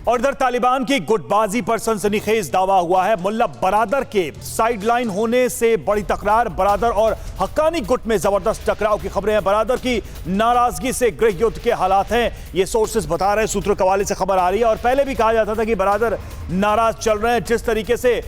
और इधर तालिबान की गुटबाजी पर सनसनीखेज दावा हुआ है। मुल्ला बरादर के साइडलाइन होने से बड़ी तकरार, बरादर और हक्कानी गुट में जबरदस्त टकराव की खबरें हैं। बरादर की नाराजगी से गृह युद्ध के हालात हैं, ये सोर्सेस बता रहे हैं, सूत्रों के हवाले से खबर आ रही है। और पहले भी कहा जाता था कि बरादर नाराज चल रहे हैं। जिस तरीके से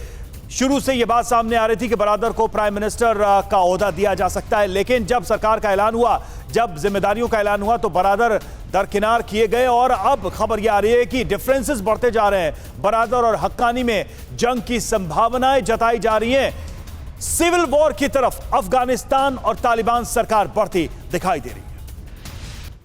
शुरू से यह बात सामने आ रही थी कि बरादर को प्राइम मिनिस्टर का ओहदा दिया जा सकता है, लेकिन जब सरकार का ऐलान हुआ, जब जिम्मेदारियों का ऐलान हुआ तो बरादर दरकिनार किए गए। और अब खबर यह आ रही है कि डिफरेंसेस बढ़ते जा रहे हैं। बरादर और हक्कानी में जंग की संभावनाएं जताई जा रही हैं। सिविल वॉर की तरफ अफगानिस्तान और तालिबान सरकार बढ़ती दिखाई दे रही है।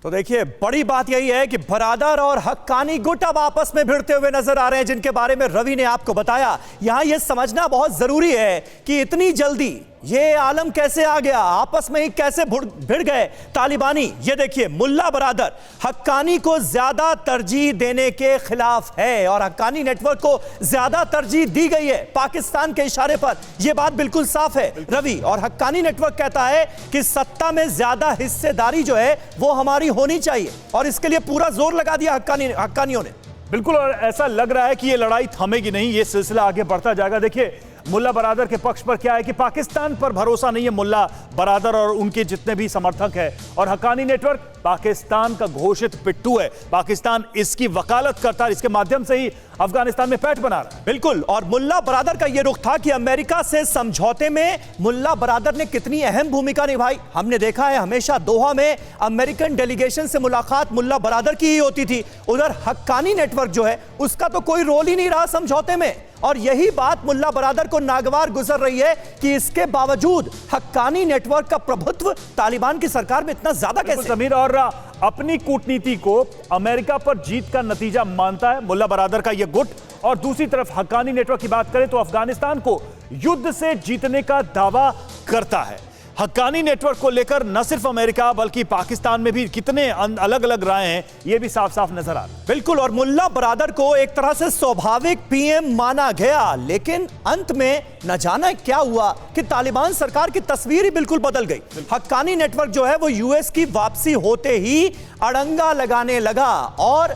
तो देखिए, बड़ी बात यही है कि बरादर और हक्कानी गुट अब आपस में भिड़ते हुए नजर आ रहे हैं, जिनके बारे में रवि ने आपको बताया। यहां यह समझना बहुत जरूरी है कि इतनी जल्दी ये आलम कैसे आ गया, आपस में ही कैसे भिड़ गए तालिबानी। ये देखिए, मुल्ला बरादर हक्कानी को ज्यादा तरजीह देने के खिलाफ है और हक्कानी नेटवर्क को ज्यादा तरजीह दी गई है पाकिस्तान के इशारे पर। यह बात बिल्कुल साफ है रवि। और हक्कानी नेटवर्क कहता है कि सत्ता में ज्यादा हिस्सेदारी जो है वो हमारी होनी चाहिए, और इसके लिए पूरा जोर लगा दिया हक्कानियों ने। बिल्कुल, और ऐसा लग रहा है कि यह लड़ाई थमेगी नहीं, यह सिलसिला आगे बढ़ता जाएगा। देखिए, मुल्ला बरादर के पक्ष पर क्या है कि पाकिस्तान पर भरोसा नहीं है मुल्ला बरादर और उनके जितने भी समर्थक हैं, और हक्कानी नेटवर्क पाकिस्तान का घोषित पिट्ठू है। पाकिस्तान इसकी वकालत करता है, इसके माध्यम से ही अफगानिस्तान में पैठ बना रहा है। बिल्कुल, और मुल्ला बरादर का यह रुख था कि अमेरिका से समझौते में मुल्ला बरादर ने कितनी अहम भूमिका निभाई। हमने देखा है हमेशा दोहा में अमेरिकन डेलीगेशन से मुलाकात मुल्ला बरादर की ही होती थी। उधर हक्कानी नेटवर्क जो है उसका तो कोई रोल ही नहीं रहा समझौते में, और यही बात मुल्ला बरादर को नागवार गुजर रही है कि इसके बावजूद हक्कानी नेटवर्क का प्रभुत्व तालिबान की सरकार में इतना ज्यादा कैसे। समीर, और अपनी कूटनीति को अमेरिका पर जीत का नतीजा मानता है मुल्ला बरादर का यह गुट, और दूसरी तरफ हक्कानी नेटवर्क की बात करें तो अफगानिस्तान को युद्ध से जीतने का दावा करता है। हक्कानी नेटवर्क को लेकर न सिर्फ अमेरिका बल्कि पाकिस्तान में भी कितने अलग अलग राय हैं, यह भी साफ साफ नजर आ रहा है। बिल्कुल, और मुल्ला बरादर को एक तरह से स्वाभाविक पीएम माना गया, लेकिन अंत में न जाना क्या हुआ कि तालिबान सरकार की तस्वीर ही बिल्कुल बदल गई। हक्कानी नेटवर्क जो है वो यूएस की वापसी होते ही अड़ंगा लगाने लगा, और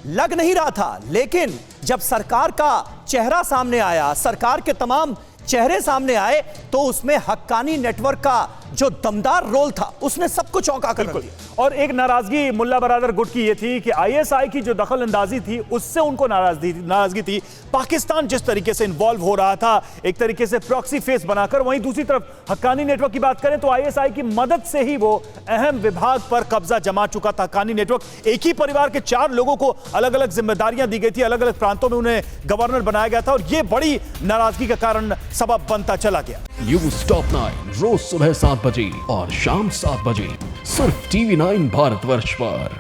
लग नहीं रहा था, लेकिन जब सरकार का चेहरा सामने आया, सरकार के तमाम चेहरे सामने आए, तो उसमें हक्कानी नेटवर्क का जो दमदार रोल था उसने सबको चौंका कर दिया। और एक नाराजगी मुल्ला बरादर गुट की यह थी कि आईएसआई की जो दखल अंदाजी थी उससे उनको नाराजगी थी। पाकिस्तान जिस तरीके से इन्वॉल्व हो रहा था, एक तरीके से प्रॉक्सी फेस बनाकर, वहीं दूसरी तरफ हक्कानी नेटवर्क की बात करें तो आईएसआई की मदद से ही वो अहम विभाग पर कब्जा जमा चुका था। हक्कानी नेटवर्क एक ही परिवार के 4 लोगों को अलग अलग जिम्मेदारियां दी गई थी, अलग अलग प्रांतों में उन्हें गवर्नर बनाया गया था, और यह बड़ी नाराजगी का कारण सबब बनता चला गया। न्यूज़ टॉप 9 रोज सुबह 7 बजे और शाम 7 बजे सिर्फ TV9 भारतवर्ष पर।